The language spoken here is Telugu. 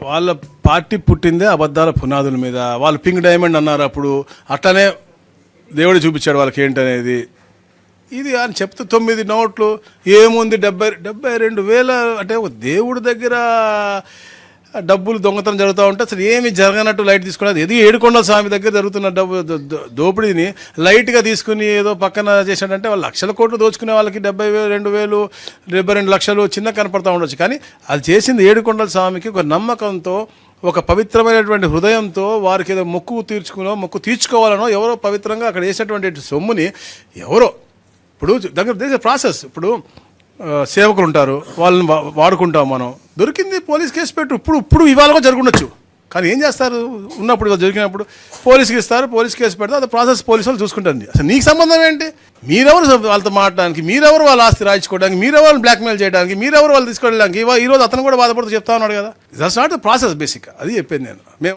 వాళ్ళ పార్టీ పుట్టిందే అబద్ధాల పునాదుల మీద. వాళ్ళు పింక్ డైమండ్ అన్నారు అప్పుడు, అట్లనే దేవుడు చూపించాడు వాళ్ళకి ఏంటనేది. ఇది అని చెప్తే 9 నోట్లు ఏముంది 72,000 అంటే ఒక దేవుడి దగ్గర డబ్బులు దొంగతనం జరుగుతూ ఉంటే అసలు ఏమి జరగనట్టు లైట్ తీసుకున్నది. ఇది ఏడుకొండల స్వామి దగ్గర జరుగుతున్న దోపిడీని లైట్గా తీసుకుని ఏదో పక్కన చేశాడంటే వాళ్ళు లక్షల కోట్లు దోచుకునే వాళ్ళకి 72,000 72 లక్షలు చిన్న కనపడతా ఉండొచ్చు. కానీ అది చేసింది ఏడుకొండల స్వామికి ఒక నమ్మకంతో, ఒక పవిత్రమైనటువంటి హృదయంతో, వారికి ఏదో మొక్కు తీర్చుకోవాలనో ఎవరో పవిత్రంగా అక్కడ చేసేటువంటి సొమ్ముని ఎవరో ఇప్పుడు దగ్గర ప్రాసెస్. ఇప్పుడు సేవకులు ఉంటారు, వాళ్ళని వాడుకుంటాం మనం. దొరికింది పోలీస్ కేసు పెట్టు. ఇప్పుడు ఇవాళ జరుగుండొచ్చు. కానీ ఏం చేస్తారు, ఉన్నప్పుడు జరిగినప్పుడు పోలీస్కి ఇస్తారు, పోలీస్ కేసు పెడతారు, అది ప్రాసెస్ పోలీసు వాళ్ళు చూసుకుంటుంది. అసలు నీకు సంబంధం ఏంటి? మీరెవరు వాళ్ళతో మాట్లాడడానికి, మీరెవరు వాళ్ళ ఆస్తి రాయించుకోవడానికి, మీరెవరు బ్లాక్మెయిల్ చేయడానికి, మీరెవరు వాళ్ళు తీసుకోవడానికి? ఈరోజు అతను కూడా బాధపడుతూ చెప్తా ఉన్నాడు కదా. That's not the process basic. అది చెప్పేది నేను.